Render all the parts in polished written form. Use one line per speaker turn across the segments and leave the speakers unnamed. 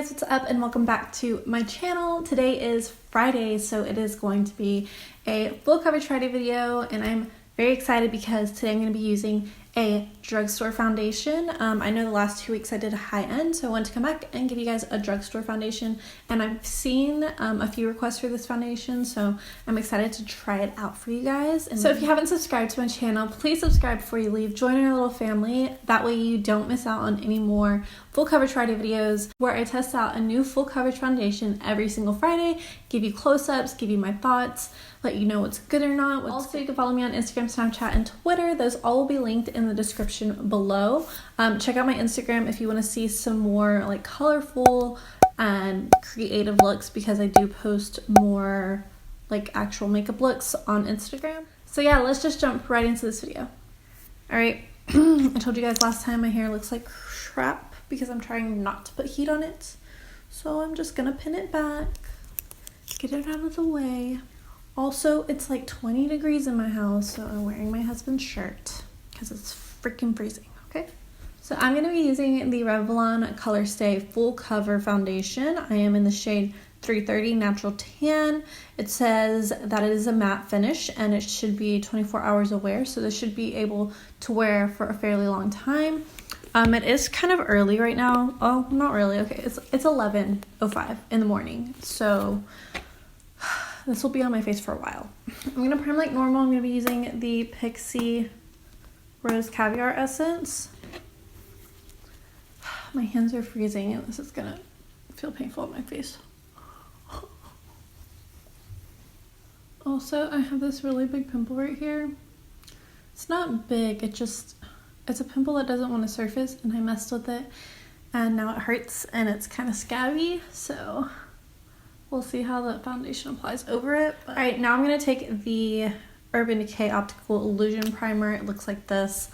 guys, what's up and welcome back to my channel. Today is Friday, so it is going to be a full coverage Friday video, and I'm very excited because today I'm going to be using a drugstore foundation. I know the last 2 weeks I did a high end, so I wanted to come back and give you guys a drugstore foundation, and I've seen a few requests for this foundation, so I'm excited to try it out for you guys. And so if you haven't subscribed to my channel, please subscribe before you leave. Join our little family. That way you don't miss out on any more full coverage Friday videos where I test out a new full coverage foundation every single Friday, give you close-ups, give you my thoughts, let you know what's good or not. Also, you can follow me on Instagram, Snapchat, and Twitter. Those all will be linked in the description below. Check out my Instagram if you want to see some more like colorful and creative looks, because I do post more like actual makeup looks on Instagram. So yeah, let's just jump right into this video. All right, I told you guys last time my hair looks like crap because I'm trying not to put heat on it. So I'm just gonna pin it back, get it out of the way. Also, it's like 20 degrees in my house, so I'm wearing my husband's shirt because it's freaking freezing, okay? So I'm going to be using the Revlon Colorstay Full Cover Foundation. I am in the shade 330 Natural Tan. It says that it is a matte finish and it should be 24 hours of wear, so this should be able to wear for a fairly long time. It is kind of early right now. Oh, not really. Okay, it's 11:05 in the morning, so this will be on my face for a while. I'm going to prime like normal. I'm going to be using the PIXIE Rose Caviar Essence. My hands are freezing and this is going to feel painful on my face. Also, I have this really big pimple right here. It's not big, it's a pimple that doesn't want to surface, and I messed with it and now it hurts and it's kind of scabby, so we'll see how the foundation applies over it. All right, now I'm going to take the Urban Decay Optical Illusion Primer. It looks like this.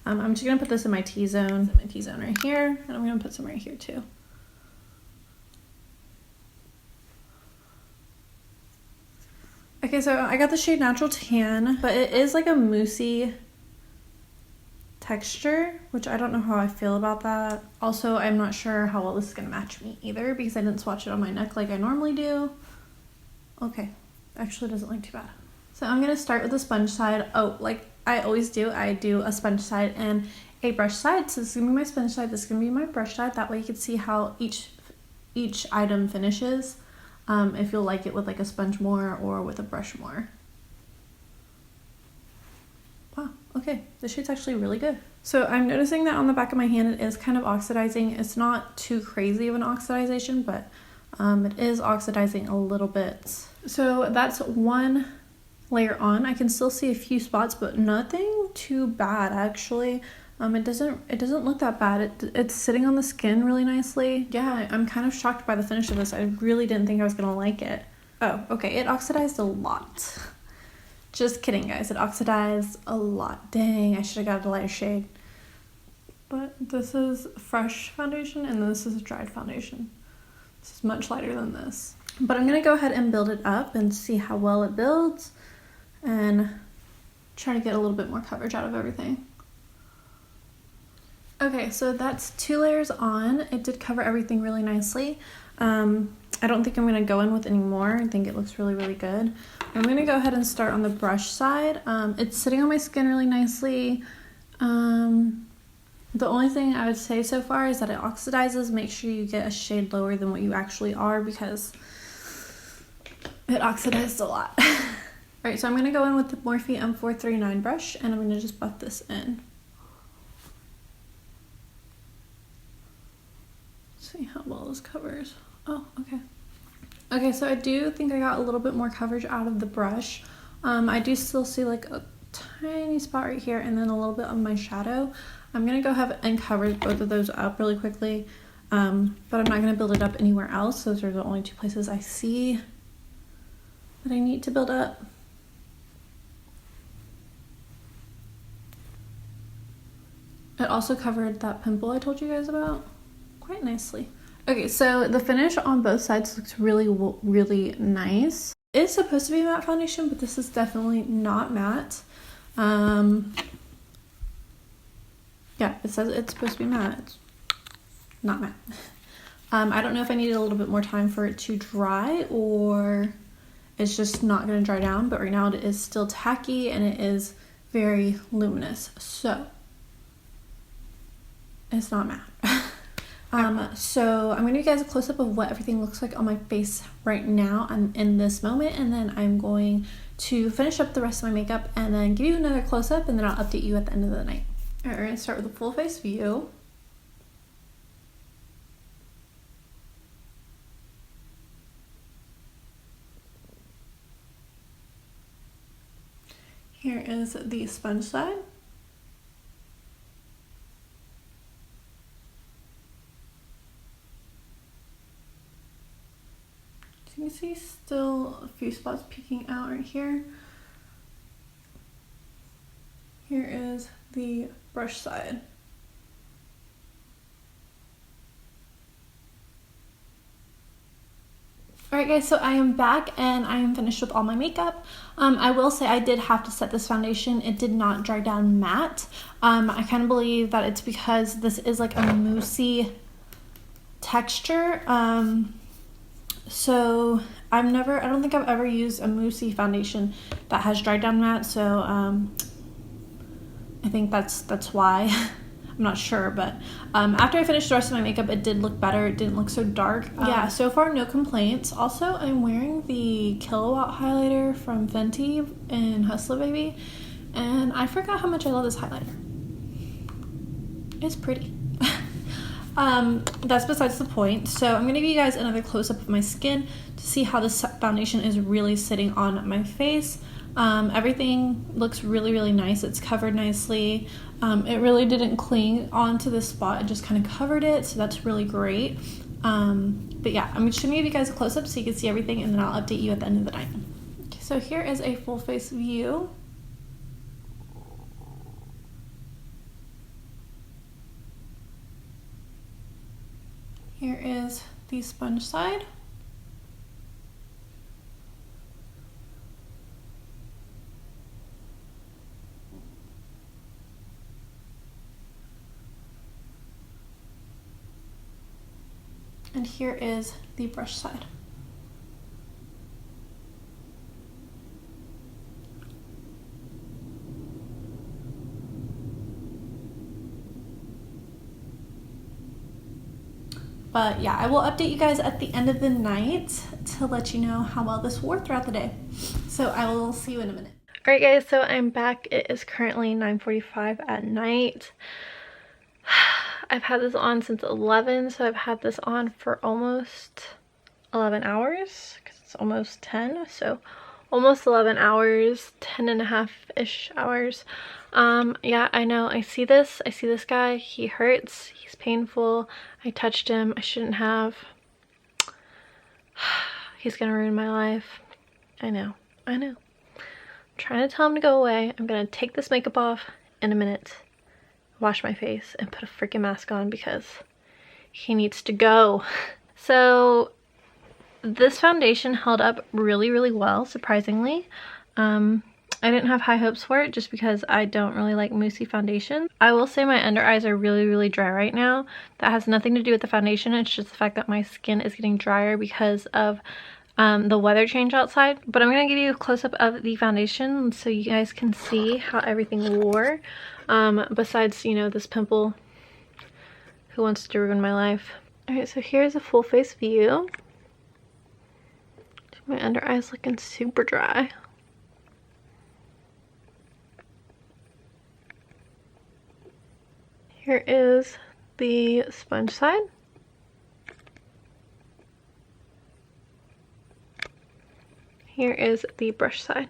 I'm just going to put this in my T-zone. My T-zone right here, and I'm going to put some right here too. Okay, so I got the shade Natural Tan, but it is like a moussey texture, which I don't know how I feel about that. Also, I'm not sure how well this is gonna match me either because I didn't swatch it on my neck like I normally do. Okay, actually doesn't look too bad. So I'm gonna start with the sponge side. Oh, like I always do, I do a sponge side and a brush side. So this is gonna be my sponge side, this is gonna be my brush side. That way you can see how each item finishes, if you'll like it with like a sponge more or with a brush more. Wow, okay, this shade's actually really good. So I'm noticing that on the back of my hand it is kind of oxidizing. It's not too crazy of an oxidization, but it is oxidizing a little bit. So that's one layer on. I can still see a few spots, but nothing too bad actually. It doesn't look that bad. It's sitting on the skin really nicely. Yeah, I'm kind of shocked by the finish of this. I really didn't think I was gonna like it. Oh, okay, it oxidized a lot. Just kidding, guys. It oxidized a lot. Dang, I should have got a lighter shade. But this is fresh foundation and this is a dried foundation. This is much lighter than this. But I'm going to go ahead and build it up and see how well it builds and try to get a little bit more coverage out of everything. Okay, so that's 2 layers on. It did cover everything really nicely. I don't think I'm going to go in with any more. I think it looks really, really good. I'm going to go ahead and start on the brush side. It's sitting on my skin really nicely. The only thing I would say so far is that it oxidizes. Make sure you get a shade lower than what you actually are because it oxidized a lot. Alright, so I'm going to go in with the Morphe M439 brush and I'm going to just buff this in. See how well this covers. Oh, okay. Okay, so I do think I got a little bit more coverage out of the brush. I do still see like a tiny spot right here and then a little bit of my shadow. I'm going to go ahead and cover both of those up really quickly, but I'm not going to build it up anywhere else. Those are the only 2 places I see that I need to build up. It also covered that pimple I told you guys about quite nicely. Okay, so the finish on both sides looks really, really nice. It's supposed to be a matte foundation, but this is definitely not matte. Yeah, it says it's supposed to be matte. It's not matte. I don't know if I needed a little bit more time for it to dry or it's just not going to dry down, but right now it is still tacky and it is very luminous. So it's not matte. So I'm going to give you guys a close-up of what everything looks like on my face right now and in this moment, and then I'm going to finish up the rest of my makeup and then give you another close-up, and then I'll update you at the end of the night. All right, we're going to start with a full face view. Here is the sponge side. You can see still a few spots peeking out right here. Here is the brush side. Alright guys, so I am back and I am finished with all my makeup. I will say I did have to set this foundation. It did not dry down matte. I kind of believe that it's because this is like a moussey texture. So I don't think I've ever used a moussey foundation that has dried down matte, so I think that's why. I'm not sure, but after I finished the rest of my makeup, it did look better. It didn't look so dark. Yeah, so far no complaints. Also, I'm wearing the Kilowatt highlighter from Fenty in Hustler Baby, and I forgot how much I love this highlighter. It's pretty. That's besides the point. So I'm going to give you guys another close-up of my skin to see how this foundation is really sitting on my face. Everything looks really, really nice. It's covered nicely. It really didn't cling onto this spot. It just kind of covered it, so that's really great. But yeah, I'm just going to give you guys a close-up so you can see everything, and then I'll update you at the end of the night. Okay, so here is a full face view. Here is the sponge side. And here is the brush side. But yeah, I will update you guys at the end of the night to let you know how well this wore throughout the day. So I will see you in a minute. Alright guys, so I'm back. It is currently 9:45 at night. I've had this on since 11, so I've had this on for almost 11 hours because it's almost 10, so almost 11 hours, 10 and a half-ish hours. Yeah, I know. I see this guy. He hurts. He's painful. I touched him. I shouldn't have. He's gonna ruin my life. I know. I'm trying to tell him to go away. I'm gonna take this makeup off in a minute, wash my face, and put a freaking mask on because he needs to go. So this foundation held up really, really well, surprisingly. I didn't have high hopes for it just because I don't really like moussey foundation. I will say my under eyes are really, really dry right now. That has nothing to do with the foundation. It's just the fact that my skin is getting drier because of the weather change outside. But I'm going to give you a close-up of the foundation so you guys can see how everything wore. Besides, you know, this pimple who wants to ruin my life. Alright, so here's a full face view. My under eyes looking super dry. Here is the sponge side. Here is the brush side.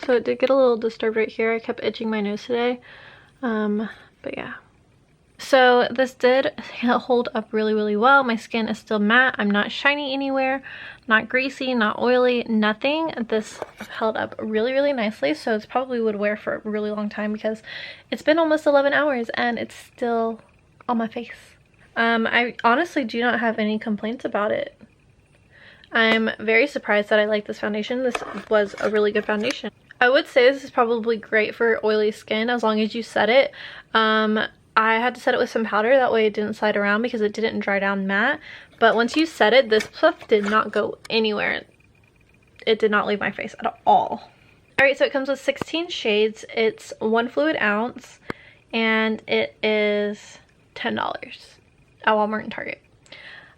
So it did get a little disturbed right here. I kept itching my nose today. But yeah. So this did hold up really, really well. My skin is still matte. I'm not shiny anywhere, not greasy, not oily, nothing. This held up really, really nicely. So it's probably would wear for a really long time because it's been almost 11 hours and it's still on my face. I honestly do not have any complaints about it. I'm very surprised that I like this foundation. This was a really good foundation. I would say this is probably great for oily skin as long as you set it. I had to set it with some powder, that way it didn't slide around because it didn't dry down matte. But once you set it, this stuff did not go anywhere. It did not leave my face at all. Alright, so it comes with 16 shades. It's 1 fluid ounce, and it is $10 at Walmart and Target.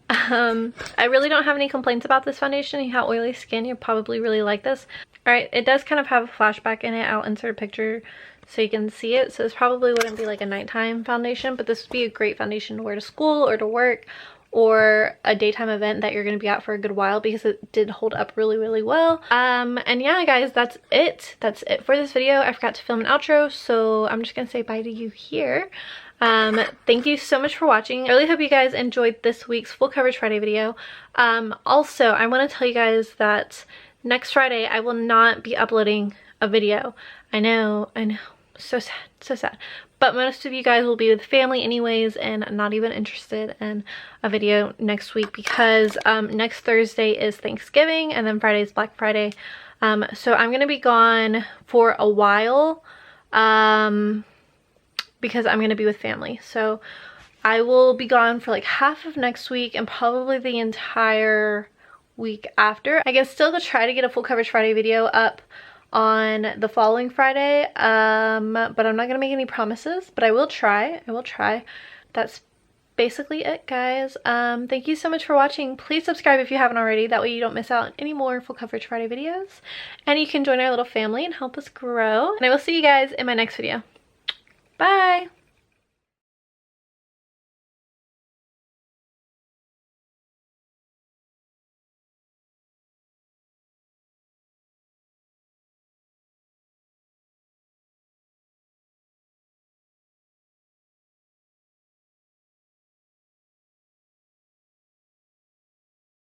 I really don't have any complaints about this foundation. You have oily skin, you'll probably really like this. Alright, it does kind of have a flashback in it. I'll insert a picture so you can see it. So this probably wouldn't be like a nighttime foundation, but this would be a great foundation to wear to school or to work or a daytime event that you're going to be at for a good while, because it did hold up really, really well. And yeah, guys, that's it for this video. I forgot to film an outro, so I'm just gonna say bye to you here. Thank you so much for watching. I really hope you guys enjoyed this week's full coverage Friday video. Also, I want to tell you guys that next Friday I will not be uploading a video. I know, so sad. But most of you guys will be with family anyways, and not even interested in a video next week, because next Thursday is Thanksgiving and then Friday is Black Friday. So I'm gonna be gone for a while, because I'm gonna be with family. So I will be gone for like half of next week and probably the entire week after. I can still try to get a full coverage Friday video up on the following Friday, but I'm not gonna make any promises, but I will try. That's basically it, guys. Thank you so much for watching. Please subscribe if you haven't already, that way you don't miss out on any more full coverage Friday videos, and you can join our little family and help us grow. And I will see you guys in my next video. Bye!